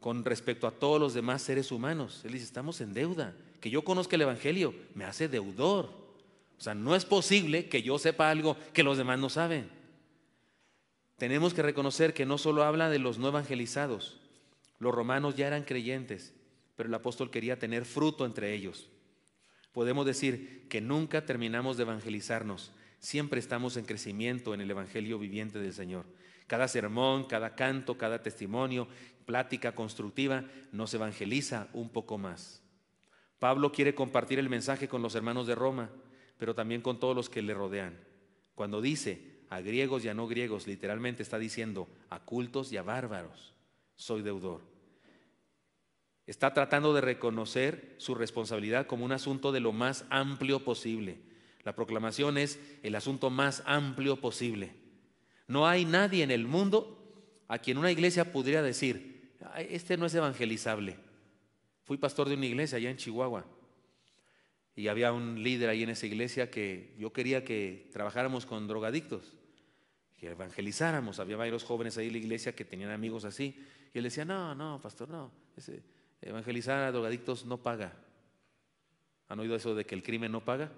con respecto a todos los demás seres humanos. Él dice, estamos en deuda. Que yo conozca el evangelio me hace deudor. O sea, no es posible que yo sepa algo que los demás no saben. Tenemos que reconocer que no solo habla de los no evangelizados. Los romanos ya eran creyentes, pero el apóstol quería tener fruto entre ellos. Podemos decir que nunca terminamos de evangelizarnos. Siempre estamos en crecimiento en el evangelio viviente del Señor. Cada sermón, cada canto, cada testimonio, plática constructiva nos evangeliza un poco más. Pablo quiere compartir el mensaje con los hermanos de Roma, pero también con todos los que le rodean. Cuando dice a griegos y a no griegos, literalmente está diciendo a cultos y a bárbaros, soy deudor. Está tratando de reconocer su responsabilidad como un asunto de lo más amplio posible. La proclamación es el asunto más amplio posible. No hay nadie en el mundo a quien una iglesia pudiera decir, este no es evangelizable. Fui pastor de una iglesia allá en Chihuahua. Y había un líder ahí en esa iglesia que yo quería que trabajáramos con drogadictos, que evangelizáramos. Había varios jóvenes ahí en la iglesia que tenían amigos así. Y él decía, no, pastor, no. Evangelizar a drogadictos no paga. ¿Han oído eso de que el crimen no paga?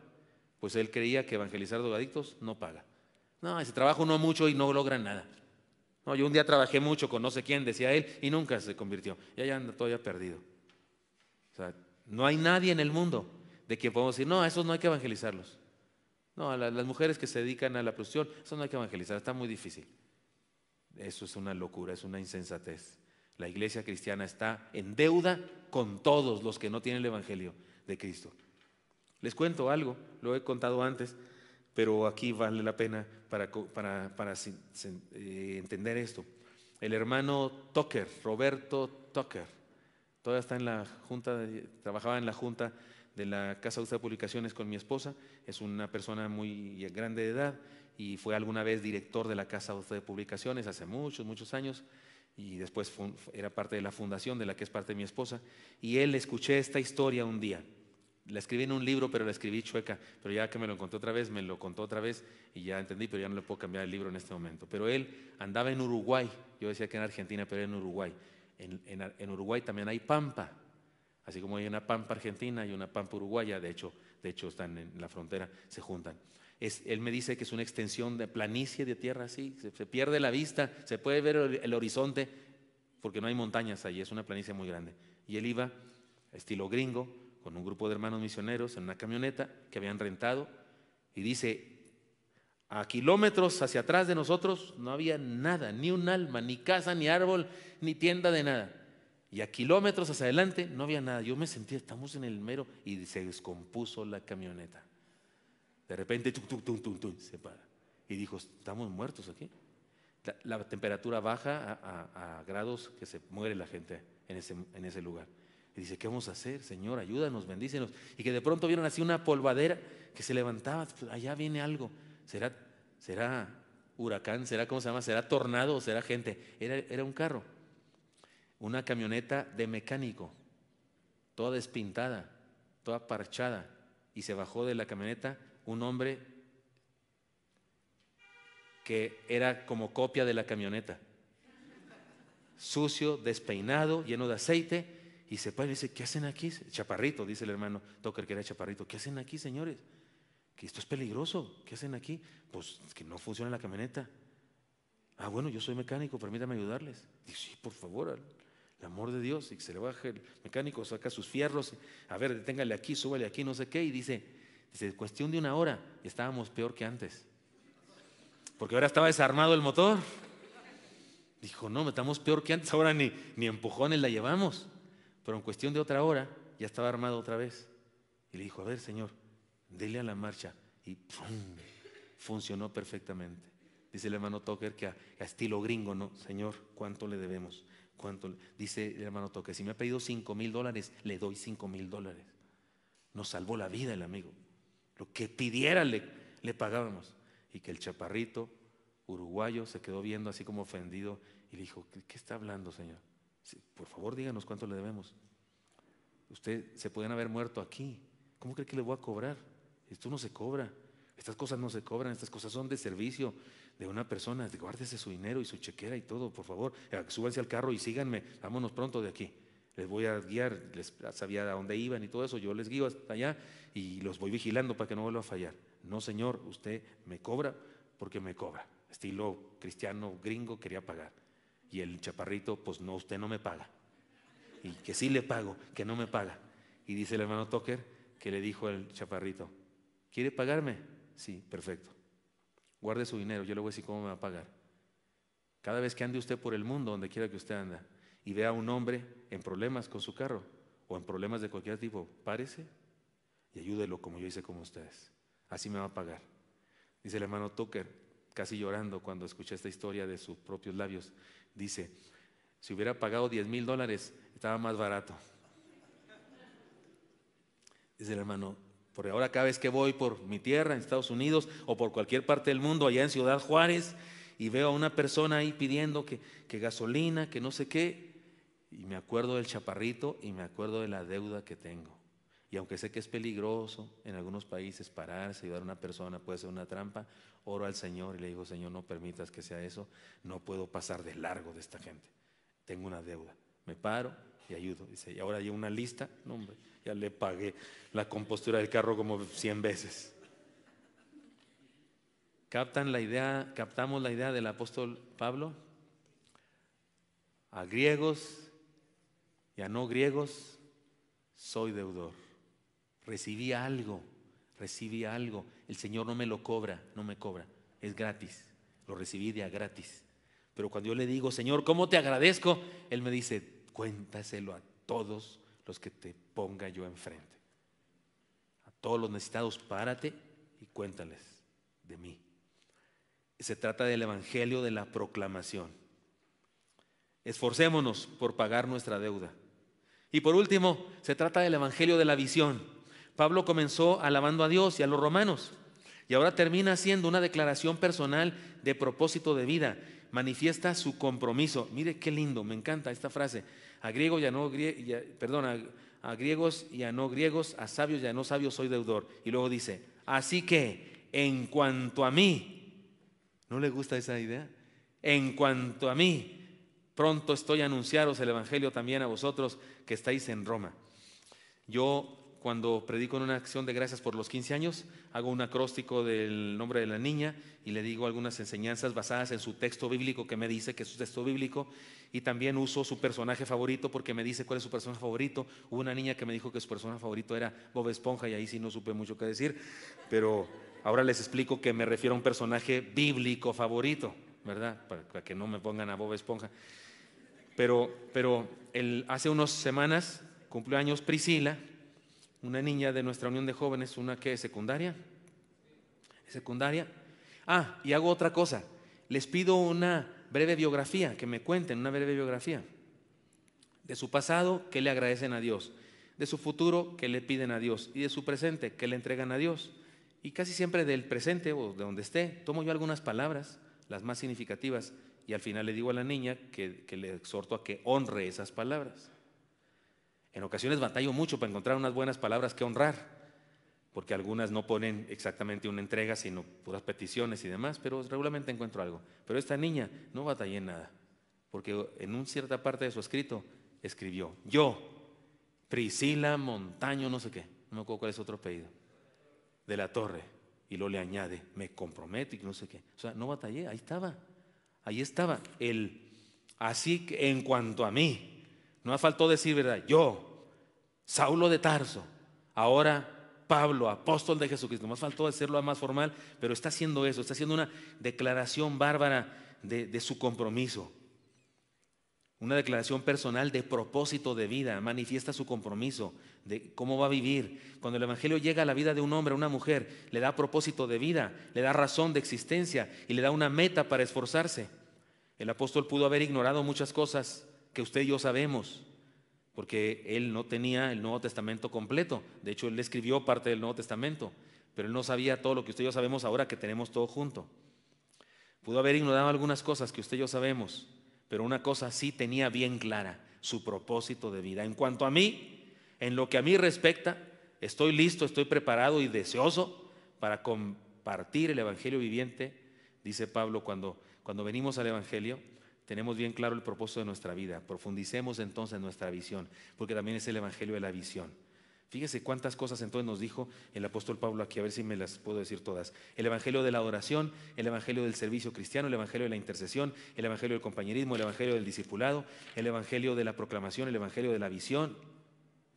Pues él creía que evangelizar a drogadictos no paga. No, ese trabajo no mucho y no logra nada. No, yo un día trabajé mucho con no sé quién, decía él, y nunca se convirtió. Y allá anda todavía perdido. O sea, no hay nadie en el mundo de quien podemos decir, no, a esos no hay que evangelizarlos. No, a las mujeres que se dedican a la prostitución, eso no hay que evangelizar, está muy difícil. Eso es una locura, es una insensatez. La iglesia cristiana está en deuda con todos los que no tienen el evangelio de Cristo. Les cuento algo, lo he contado antes, pero aquí vale la pena para entender esto. El hermano Tucker, Roberto Tucker, todavía está en la junta, trabajaba en la junta de la Casa de Publicaciones con mi esposa. Es una persona muy grande de edad y fue alguna vez director de la Casa de Publicaciones hace muchos años, y después era parte de la fundación de la que es parte de mi esposa. Y él, escuché esta historia un día. La escribí en un libro, pero la escribí chueca, pero ya que me lo encontré otra vez, me lo contó otra vez y ya entendí, pero ya no le puedo cambiar el libro en este momento. Pero él andaba en Uruguay, yo decía que en Argentina, pero era en Uruguay. En Uruguay también hay pampa, así como hay una pampa argentina y una pampa uruguaya, de hecho están en la frontera, se juntan. Él me dice que es una extensión de planicie de tierra así, se pierde la vista, se puede ver el horizonte porque no hay montañas allí, es una planicie muy grande. Y él iba, estilo gringo, con un grupo de hermanos misioneros en una camioneta que habían rentado, y dice, a kilómetros hacia atrás de nosotros no había nada, ni un alma, ni casa, ni árbol, ni tienda de nada. Y a kilómetros hacia adelante no había nada. Yo me sentía, estamos en el mero, y se descompuso la camioneta. De repente, se para. Y dijo, estamos muertos aquí. La temperatura baja a grados que se muere la gente en ese lugar. Y dice, ¿qué vamos a hacer? Señor, ayúdanos, bendícenos. Y que de pronto vieron así una polvadera que se levantaba. Pues allá viene algo. ¿Será huracán? ¿Será cómo se llama? ¿Será tornado o será gente? Era un carro. Una camioneta de mecánico, toda despintada, toda parchada. Y se bajó de la camioneta un hombre que era como copia de la camioneta. Sucio, despeinado, lleno de aceite. Y se para y dice, ¿qué hacen aquí? Chaparrito, dice el hermano Tucker, que era chaparrito. ¿Qué hacen aquí, señores? Que esto es peligroso. ¿Qué hacen aquí? Pues que no funciona la camioneta. Ah, bueno, yo soy mecánico, permítame ayudarles. Dice, sí, por favor, al amor de Dios. Y se le baja el mecánico, saca sus fierros. A ver, deténgale aquí, súbale aquí, no sé qué. Y dice, cuestión de 1 hora. Y estábamos peor que antes. Porque ahora estaba desarmado el motor. Dijo, no, estamos peor que antes. Ahora ni empujones la llevamos. Pero en cuestión de otra hora, ya estaba armado otra vez. Y le dijo, a ver, señor, dele a la marcha. Y ¡pum! Funcionó perfectamente. Dice el hermano Tucker que a estilo gringo, ¿no? Señor, ¿cuánto le debemos? Dice el hermano Tucker, si me ha pedido $5,000, le doy $5,000. Nos salvó la vida el amigo. Lo que pidiera le pagábamos. Y que el chaparrito uruguayo se quedó viendo así como ofendido y le dijo, ¿qué está hablando, señor? Por favor, díganos cuánto le debemos. Usted se pueden haber muerto aquí. ¿Cómo cree que le voy a cobrar? Esto no se cobra. Estas cosas no se cobran. Estas cosas son de servicio de una persona. Guárdese su dinero y su chequera y todo, por favor. Súbanse al carro y síganme. Vámonos pronto de aquí. Les voy a guiar. Les sabía a dónde iban y todo eso. Yo les guío hasta allá y los voy vigilando para que no vuelva a fallar. No, señor, usted me cobra porque me cobra. Estilo cristiano gringo, quería pagar. Y el chaparrito, pues no, usted no me paga. Y que sí le pago, que no me paga. Y dice el hermano Tucker que le dijo al chaparrito, ¿quiere pagarme? Sí, perfecto. Guarde su dinero, yo le voy a decir cómo me va a pagar. Cada vez que ande usted por el mundo, donde quiera que usted anda, y vea a un hombre en problemas con su carro, o en problemas de cualquier tipo, párese y ayúdelo como yo hice con ustedes. Así me va a pagar. Dice el hermano Tucker, casi llorando cuando escuché esta historia de sus propios labios, dice, si hubiera pagado $10,000, estaba más barato. Dice el hermano, porque ahora cada vez que voy por mi tierra en Estados Unidos o por cualquier parte del mundo, allá en Ciudad Juárez, y veo a una persona ahí pidiendo que gasolina, que no sé qué, y me acuerdo del chaparrito y me acuerdo de la deuda que tengo. Y aunque sé que es peligroso en algunos países pararse, ayudar a una persona, puede ser una trampa, oro al Señor y le digo, Señor, no permitas que sea eso, no puedo pasar de largo de esta gente, tengo una deuda. Me paro y ayudo. Dice, y ahora hay una lista, no hombre, ya le pagué la compostura del carro como 100 veces. ¿Captamos la idea del apóstol Pablo? A griegos y a no griegos soy deudor. Recibí algo. El Señor no me lo cobra, no me cobra, es gratis, lo recibí de a gratis. Pero cuando yo le digo, Señor, ¿cómo te agradezco? Él me dice, cuéntaselo a todos los que te ponga yo enfrente. A todos los necesitados, párate y cuéntales de mí. Se trata del evangelio de la proclamación. Esforcémonos por pagar nuestra deuda. Y por último, se trata del evangelio de la visión. Pablo comenzó alabando a Dios y a los romanos y ahora termina haciendo una declaración personal de propósito de vida. Manifiesta su compromiso. Mire qué lindo, me encanta esta frase. A griegos y a no griegos, a sabios y a no sabios soy deudor. Y luego dice, así que en cuanto a mí, ¿no le gusta esa idea? En cuanto a mí, pronto estoy a anunciaros el evangelio también a vosotros que estáis en Roma. Yo, cuando predico en una acción de gracias por los 15 años, hago un acróstico del nombre de la niña y le digo algunas enseñanzas basadas en su texto bíblico, que me dice que es su texto bíblico, y también uso su personaje favorito porque me dice cuál es su personaje favorito. Hubo una niña que me dijo que su personaje favorito era Bob Esponja y ahí sí no supe mucho qué decir, pero ahora les explico que me refiero a un personaje bíblico favorito, ¿verdad? Para que no me pongan a Bob Esponja. Pero hace unas semanas cumplió años Priscila, una niña de nuestra unión de jóvenes, una que es secundaria. Y hago otra cosa, les pido una breve biografía, que me cuenten una breve biografía de su pasado, que le agradecen a Dios, de su futuro, que le piden a Dios, y de su presente, que le entregan a Dios. Y casi siempre del presente o de donde esté, tomo yo algunas palabras, las más significativas, y al final le digo a la niña que le exhorto a que honre esas palabras. En ocasiones batallo mucho para encontrar unas buenas palabras que honrar, porque algunas no ponen exactamente una entrega, sino puras peticiones y demás, pero regularmente encuentro algo. Pero esta niña no batallé en nada, porque en una cierta parte de su escrito escribió, yo Priscila Montaño, no sé qué, no me acuerdo cuál es otro apellido, de la Torre. Y luego le añade, me comprometo y no sé qué. O sea, no batallé, ahí estaba. Así que en cuanto a mí, no me faltó decir, ¿verdad? Yo, Saulo de Tarso, ahora Pablo, apóstol de Jesucristo. No me faltó hacerlo más formal, pero está haciendo eso, está haciendo una declaración bárbara de su compromiso. Una declaración personal de propósito de vida, manifiesta su compromiso de cómo va a vivir. Cuando el Evangelio llega a la vida de un hombre, a una mujer, le da propósito de vida, le da razón de existencia y le da una meta para esforzarse. El apóstol pudo haber ignorado muchas cosas que usted y yo sabemos, porque él no tenía el Nuevo Testamento completo. De hecho, él escribió parte del Nuevo Testamento, pero él no sabía todo lo que usted y yo sabemos ahora que tenemos todo junto. Pudo haber ignorado algunas cosas que usted y yo sabemos, pero una cosa sí tenía bien clara, su propósito de vida. En cuanto a mí, en lo que a mí respecta, estoy listo, estoy preparado y deseoso para compartir el Evangelio viviente. Dice Pablo, cuando venimos al Evangelio, tenemos bien claro el propósito de nuestra vida. Profundicemos entonces en nuestra visión, porque también es el Evangelio de la visión. Fíjese cuántas cosas entonces nos dijo el apóstol Pablo aquí, a ver si me las puedo decir todas. El Evangelio de la adoración, el Evangelio del servicio cristiano, el Evangelio de la intercesión, el Evangelio del compañerismo, el Evangelio del discipulado, el Evangelio de la proclamación, el Evangelio de la visión.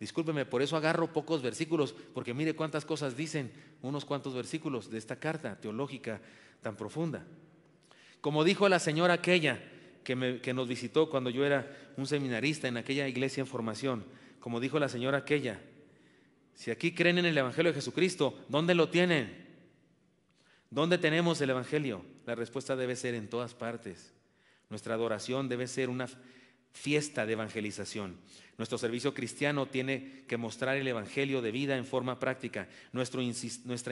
Discúlpeme, por eso agarro pocos versículos, porque mire cuántas cosas dicen unos cuantos versículos de esta carta teológica tan profunda. Como dijo la señora aquella que nos visitó cuando yo era un seminarista en aquella iglesia en formación, como dijo la señora aquella, si aquí creen en el Evangelio de Jesucristo, ¿dónde lo tienen? ¿Dónde tenemos el Evangelio? La respuesta debe ser en todas partes. Nuestra adoración debe ser una fiesta de evangelización. Nuestro servicio cristiano tiene que mostrar el Evangelio de vida en forma práctica. Nuestra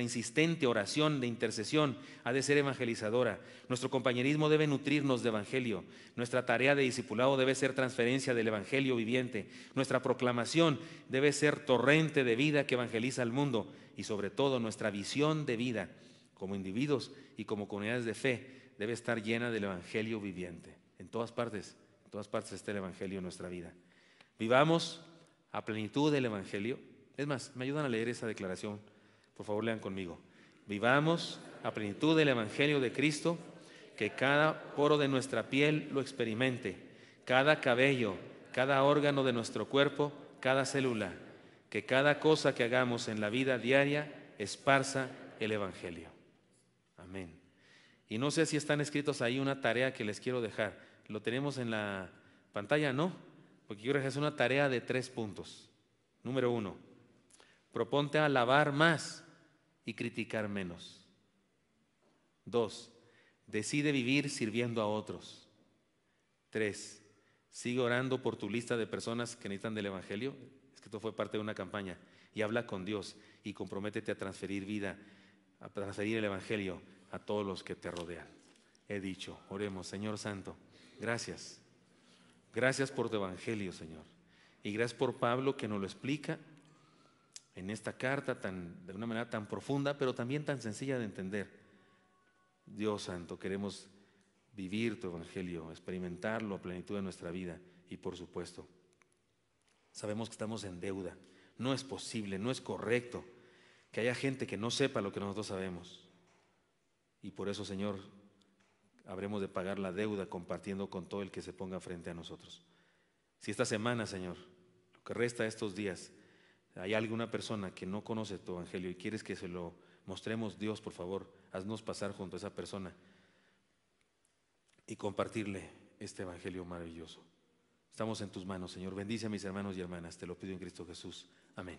insistente oración de intercesión ha de ser evangelizadora. Nuestro compañerismo debe nutrirnos de Evangelio. Nuestra tarea de discipulado debe ser transferencia del Evangelio viviente. Nuestra proclamación debe ser torrente de vida que evangeliza al mundo. Y sobre todo nuestra visión de vida como individuos y como comunidades de fe debe estar llena del Evangelio viviente. En todas partes está el Evangelio en nuestra vida. Vivamos a plenitud del Evangelio. Es más, ¿me ayudan a leer esa declaración? Por favor, lean conmigo. Vivamos a plenitud del Evangelio de Cristo, que cada poro de nuestra piel lo experimente, cada cabello, cada órgano de nuestro cuerpo, cada célula, que cada cosa que hagamos en la vida diaria esparza el Evangelio. Amén. Y no sé si están escritos ahí una tarea que les quiero dejar. ¿Lo tenemos en la pantalla? No. Porque quiero que es una tarea de 3 puntos. Número 1, proponte alabar más y criticar menos. 2, decide vivir sirviendo a otros. 3, sigue orando por tu lista de personas que necesitan del Evangelio. Es que esto fue parte de una campaña. Y habla con Dios y comprométete a transferir vida, a transferir el Evangelio a todos los que te rodean. He dicho, oremos. Señor Santo, gracias. Gracias por tu Evangelio, Señor. Y gracias por Pablo que nos lo explica en esta carta de una manera tan profunda, pero también tan sencilla de entender. Dios Santo, queremos vivir tu Evangelio, experimentarlo a plenitud de nuestra vida. Y por supuesto, sabemos que estamos en deuda. No es posible, no es correcto que haya gente que no sepa lo que nosotros sabemos. Y por eso, Señor, habremos de pagar la deuda compartiendo con todo el que se ponga frente a nosotros. Si esta semana, Señor, lo que resta de estos días, hay alguna persona que no conoce tu Evangelio y quieres que se lo mostremos, Dios, por favor, haznos pasar junto a esa persona y compartirle este Evangelio maravilloso. Estamos en tus manos, Señor. Bendice a mis hermanos y hermanas. Te lo pido en Cristo Jesús. Amén.